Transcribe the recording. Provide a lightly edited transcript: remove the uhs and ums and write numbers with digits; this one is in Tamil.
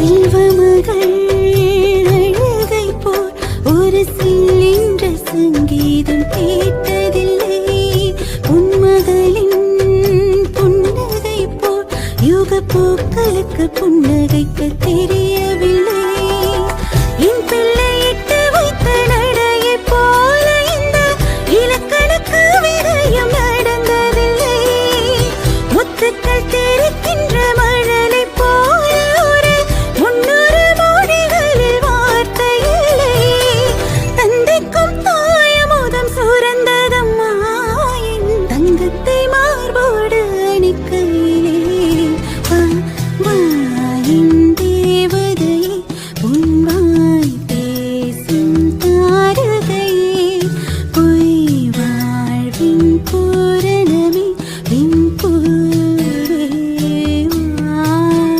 செல்வமகள் அழகை போல் ஒரு சில்லின்ற சங்கீதம் கேட்டதில்லை. உன்மகளின் புன்னகை போல் யுக பூக்களுக்கு புன்னகை